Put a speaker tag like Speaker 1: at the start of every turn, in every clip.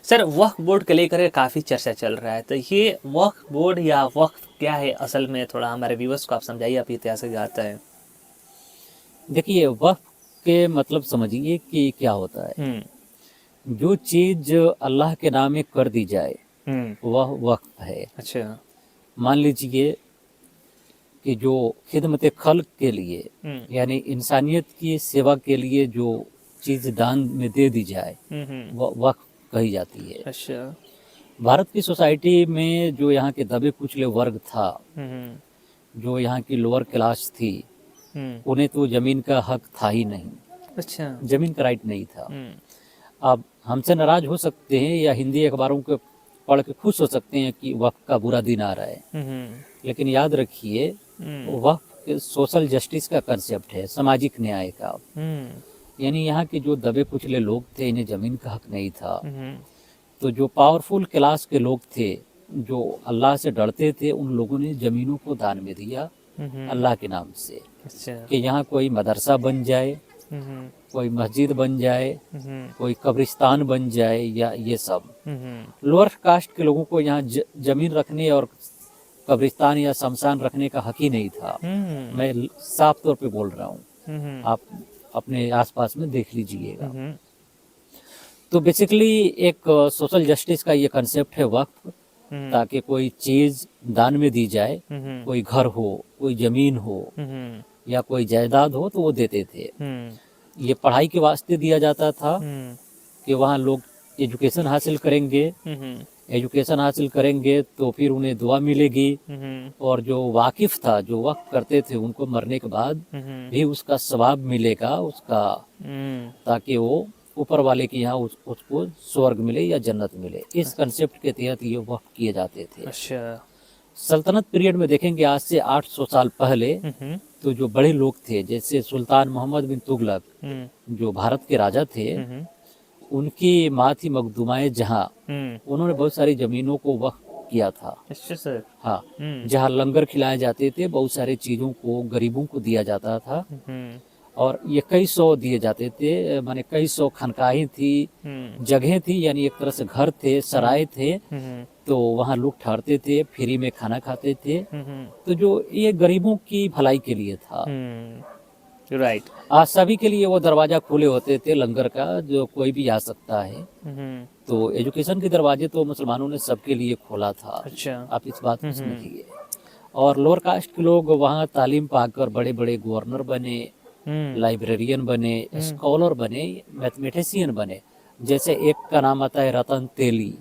Speaker 1: Sir वक्फ board को लेकर काफ़ी चर्चा चल रहा है, तो ये वक्फ बोर्ड या वक्फ क्या है असल में, थोड़ा हमारे व्यूवर्स को आप समझाइए, आप इतिहास से जानते हैं।
Speaker 2: देखिए, वक्फ के मतलब समझिए कि क्या होता है। जो चीज अल्लाह के नाम में कर दी जाए वह वक्फ है।
Speaker 1: अच्छा।
Speaker 2: मान लीजिए कि जो खिदमत खल्क के लिए यानी इंसानियत की सेवा के लिए जो चीज दान में दे दी जाए वह वक्फ कही जाती है।
Speaker 1: अच्छा।
Speaker 2: भारत की सोसाइटी में जो यहाँ के दबे कुचले वर्ग था, जो यहाँ की लोअर क्लास थी, उन्हें तो जमीन का हक था ही नहीं।
Speaker 1: अच्छा।
Speaker 2: जमीन का राइट नहीं था। अब हमसे नाराज हो सकते हैं या हिंदी अखबारों को पढ़ के खुश हो सकते हैं कि वक्फ का बुरा दिन आ रहा है, लेकिन याद रखिए वक्फ सोशल जस्टिस का कंसेप्ट है, सामाजिक न्याय का। यानी यहाँ के जो दबे कुचले लोग थे, इन्हें जमीन का हक नहीं था, तो जो पावरफुल क्लास के लोग थे, जो अल्लाह से डरते थे, उन लोगों ने जमीनों को दान में दिया अल्लाह के नाम से।
Speaker 1: अच्छा।
Speaker 2: कि यहाँ कोई मदरसा बन जाए, कोई मस्जिद बन जाए, कोई कब्रिस्तान बन जाए, या ये सब। लोअर कास्ट के लोगों को यहाँ जमीन रखने और कब्रिस्तान या शमशान रखने का हक ही नहीं था। मैं साफ तौर पे बोल रहा हूँ, आप अपने आसपास में देख लीजिएगा। तो बेसिकली एक सोशल जस्टिस का ये कंसेप्ट है वक्फ, ताकि कोई चीज दान में दी जाए, कोई घर हो, कोई जमीन हो या कोई जायदाद हो, तो वो देते थे। ये पढ़ाई के वास्ते दिया जाता था कि वहाँ लोग एजुकेशन हासिल करेंगे, एजुकेशन हासिल करेंगे तो फिर उन्हें दुआ मिलेगी, और जो वाकिफ था, जो वक्फ करते थे, उनको मरने के बाद भी उसका सवाब मिलेगा उसका, ताकि वो ऊपर वाले के यहाँ उसको स्वर्ग मिले या जन्नत मिले। इस कंसेप्ट के तहत ये वक्फ किए जाते थे।
Speaker 1: अच्छा।
Speaker 2: सल्तनत पीरियड में देखेंगे आज से 800 साल पहले, तो जो बड़े लोग थे, जैसे सुल्तान मोहम्मद बिन तुगलक जो भारत के राजा थे, उनकी माँ थी मखदूमाए जहाँ, उन्होंने बहुत सारी जमीनों को वक्फ किया था।
Speaker 1: अच्छा सर।
Speaker 2: हाँ, जहाँ लंगर खिलाए जाते थे, बहुत सारे चीजों को गरीबों को दिया जाता था, और ये कई सौ दिए जाते थे, माने कई सौ खनकाहें थी, जगह थी, यानी एक तरह से घर थे, सराय थे, तो वहाँ लोग ठहरते थे, फ्री में खाना खाते थे। तो जो ये गरीबों की भलाई के लिए था।
Speaker 1: राइट।
Speaker 2: आज सभी के लिए वो दरवाजा खुले होते थे लंगर का, जो कोई भी आ सकता है। तो एजुकेशन के दरवाजे तो मुसलमानों ने सबके लिए खोला था।
Speaker 1: अच्छा।
Speaker 2: आप इस बात को समझिए। और लोअर कास्ट के लोग वहाँ तालीम पाकर बड़े बड़े गवर्नर बने, लाइब्रेरियन बने, स्कॉलर बने, मैथमेटिशियन बने। जैसे एक का नाम आता है रतन तेली।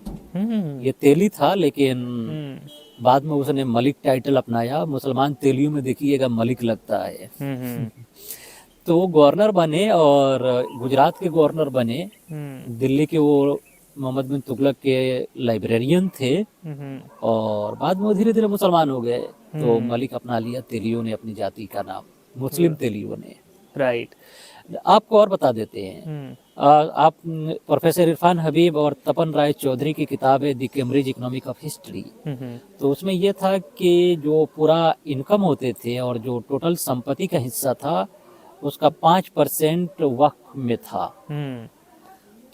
Speaker 2: ये तेली था, लेकिन बाद में उसने मलिक टाइटल अपनाया। मुसलमान तेलियों में देखिएगा मलिक लगता है। तो वो गवर्नर बने, और गुजरात के गवर्नर बने। दिल्ली के वो मोहम्मद बिन तुगलक के लाइब्रेरियन थे, और बाद में वो धीरे धीरे मुसलमान हो गए, तो मलिक अपना लिया तेलियों ने, अपनी जाति का नाम, मुस्लिम तेलियों ने।
Speaker 1: राइट।
Speaker 2: आपको और बता देते हैं, आप प्रोफेसर इरफान हबीब और तपन राय चौधरी की किताब है the Cambridge economic of history, तो उसमें यह था कि जो पूरा इनकम होते थे और जो टोटल संपत्ति का हिस्सा था, उसका 5% वक्फ में था।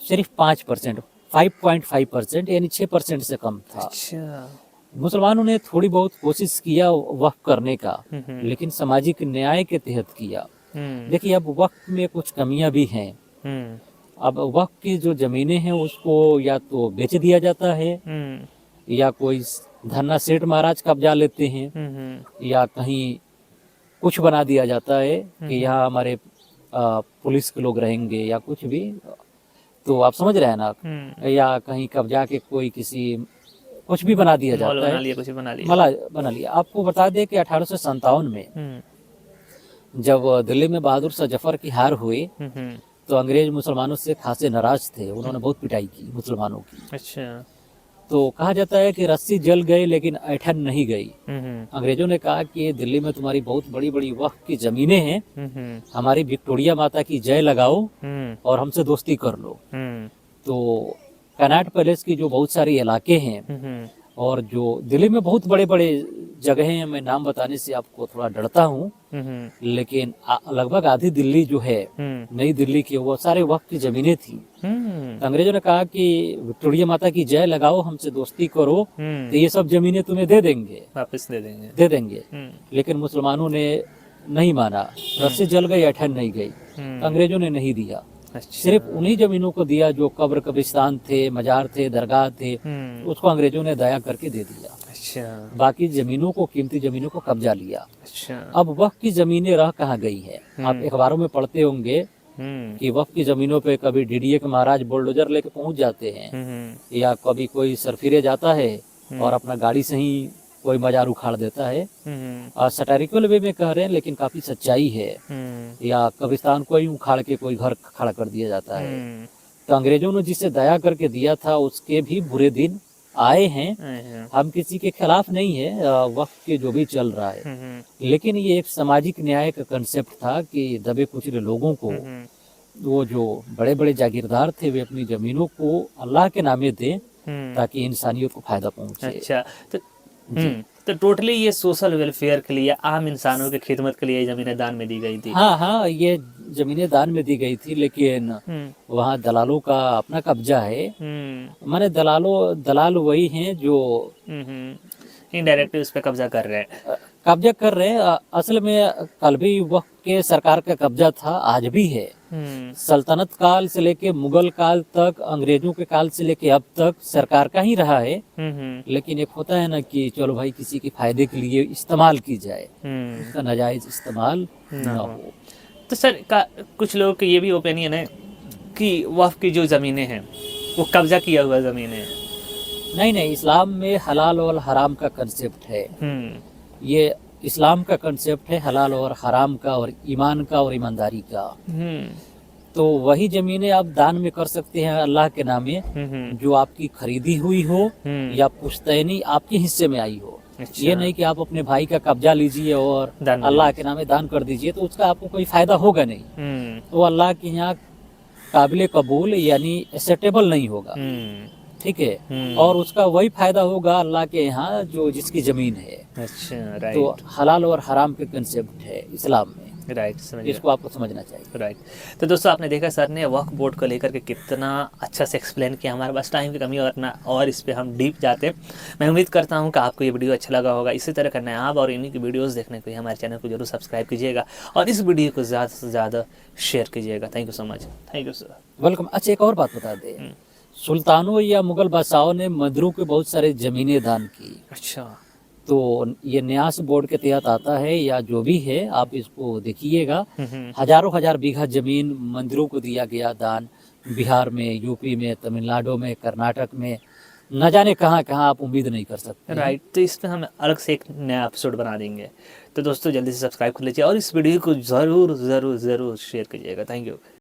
Speaker 2: सिर्फ 5%, 5.5%, यानी 6% से कम था।
Speaker 1: अच्छा।
Speaker 2: मुसलमानों ने थोड़ी बहुत कोशिश किया वक्फ करने का, लेकिन सामाजिक न्याय के तहत किया। देखिए, अब वक्फ में कुछ कमियां भी हैं। अब वक्फ की जो जमीनें हैं उसको या तो बेच दिया जाता है, या कोई धन्ना सेठ महाराज कब्जा लेते हैं, या कहीं कुछ बना दिया जाता है कि यहाँ हमारे पुलिस के लोग रहेंगे या कुछ भी। तो आप समझ रहे हैं ना, या कहीं कब्जा के कोई किसी कुछ भी बना दिया जाता है,
Speaker 1: कुछ बना
Speaker 2: बना लिया। आपको बता दें कि 1857 में जब दिल्ली में बहादुर शाह जफर की हार हुई, तो अंग्रेज मुसलमानों से खासे नाराज थे, उन्होंने बहुत पिटाई की मुसलमानों की।
Speaker 1: अच्छा।
Speaker 2: तो कहा जाता है कि रस्सी जल गई लेकिन ऐठन नहीं गई। अंग्रेजों ने कहा कि दिल्ली में तुम्हारी बहुत बड़ी बड़ी वक्फ की जमीनें हैं, हमारी विक्टोरिया माता की जय लगाओ और हमसे दोस्ती कर लो। तो कनॉट पैलेस की जो बहुत सारी इलाके हैं, और जो दिल्ली में बहुत बड़े बड़े जगह हैं, मैं नाम बताने से आपको थोड़ा डरता हूँ, लेकिन लगभग आधी दिल्ली जो है नई दिल्ली की, वो सारे वक्त की जमीनें थी। तो अंग्रेजों ने कहा कि विक्टोरिया माता की जय लगाओ, हमसे दोस्ती करो, तो ये सब जमीनें तुम्हें दे देंगे,
Speaker 1: वापस दे देंगे।
Speaker 2: लेकिन मुसलमानों ने नहीं माना, रस्सी जल गई, अठन नहीं गई, तो अंग्रेजों ने नहीं दिया।
Speaker 1: अच्छा।
Speaker 2: सिर्फ उन्हीं जमीनों को दिया जो कब्र कब्रिस्तान थे, मजार थे, दरगाह थे, उसको अंग्रेजों ने दया करके दे दिया।
Speaker 1: अच्छा।
Speaker 2: बाकी जमीनों को, कीमती जमीनों को कब्जा लिया।
Speaker 1: अच्छा।
Speaker 2: अब वक्त की जमीनें रह कहाँ गई है? आप अखबारों में पढ़ते होंगे कि वक्त की जमीनों पे कभी डीडीए के महाराज बुलडोजर लेके पहुंच जाते हैं, या कभी कोई सरफिरे जाता है और अपना गाड़ी से ही कोई मजार उखाड़ देता है। और सटारिकल वे में कह रहे हैं, लेकिन काफी सच्चाई है। या कब्रिस्तान को ही उखाड़ के कोई घर खड़ा कर दिया जाता है। तो अंग्रेजों ने जिसे दया करके दिया था, उसके भी बुरे दिन आए हैं। हम किसी के खिलाफ नहीं है, वक्त के जो भी चल रहा है, लेकिन ये एक सामाजिक न्याय का कंसेप्ट था कि दबे कुचले लोगों को, वो जो बड़े बड़े जागीरदार थे, वे अपनी जमीनों को अल्लाह के नामे दें ताकि इंसानियत को फायदा पहुंचे।
Speaker 1: अच्छा। तो टोटली ये सोशल वेलफेयर के लिए, आम इंसानों की खिदमत के लिए ये जमीनें दान में दी गई थी।
Speaker 2: हाँ, ये जमीनें दान में दी गई थी, लेकिन वहाँ दलालों का अपना कब्जा है। माने दलाल वही हैं जो
Speaker 1: इनडायरेक्टली उस पर कब्जा कर रहे हैं।
Speaker 2: असल में कल भी वक्त के सरकार का कब्जा था, आज भी है। सल्तनत काल से लेके मुगल काल तक, अंग्रेजों के काल से लेके अब तक सरकार का ही रहा है। लेकिन एक होता है ना कि चलो भाई किसी के फायदे के लिए इस्तेमाल की जाए, उसका नाजायज इस्तेमाल ना हो।
Speaker 1: तो सर कुछ लोगों का ये भी ओपिनियन है कि वक्फ की जो जमीनें हैं वो कब्जा किया हुआ जमीनें हैं।
Speaker 2: नहीं, इस्लाम में हलाल और हराम का कंसेप्ट है। ये इस्लाम का कंसेप्ट है, हलाल और हराम का, और ईमान का और ईमानदारी का। तो वही जमीनें आप दान में कर सकते हैं अल्लाह के नामे, जो आपकी खरीदी हुई हो या पुश्तैनी आपके हिस्से में आई हो।
Speaker 1: अच्छा।
Speaker 2: ये नहीं कि आप अपने भाई का कब्जा लीजिए और अल्लाह के नामे दान कर दीजिए, तो उसका आपको कोई फायदा होगा नहीं। तो अल्लाह के यहाँ काबिल कबूल यानी एक्सेप्टेबल नहीं होगा। ठीक है। और उसका वही फायदा होगा अल्लाह के यहाँ जो जिसकी जमीन है।
Speaker 1: अच्छा, राइट।
Speaker 2: तो हलाल और हराम के कंसेप्ट है इस्लाम में,
Speaker 1: राइट,
Speaker 2: इसको आपको समझना चाहिए।
Speaker 1: राइट। तो दोस्तों आपने देखा सर ने वक्फ बोर्ड को लेकर के कितना अच्छा से एक्सप्लेन किया। हमारे पास टाइम की कमी और इस पर हम डीप जाते। मैं उम्मीद करता हूँ कि आपको ये वीडियो अच्छा लगा होगा। इसी तरह करना है आप और इन्हीं की वीडियोस देखने के लिए हमारे चैनल को जरूर सब्सक्राइब कीजिएगा और इस वीडियो को ज़्यादा से ज़्यादा शेयर कीजिएगा। Thank you so much. Thank you sir.
Speaker 2: Welcome. अच्छा, एक और बात बता दें, सुल्तानों या मुगल बादशाहों ने मंदिरों के बहुत सारे जमीनें दान की।
Speaker 1: अच्छा।
Speaker 2: तो ये न्यास बोर्ड के तहत आता है या जो भी है, आप इसको देखिएगा। हजारों हजार बीघा जमीन मंदिरों को दिया गया दान, बिहार में, यूपी में, तमिलनाडु में, कर्नाटक में, न जाने कहाँ कहाँ, आप उम्मीद नहीं कर सकते।
Speaker 1: राइट। तो इस पर हम अलग से एक नया एपिसोड बना देंगे। तो दोस्तों जल्दी से सब्सक्राइब कर लीजिए और इस वीडियो को ज़रूर ज़रूर ज़रूर शेयर कीजिएगा। Thank you.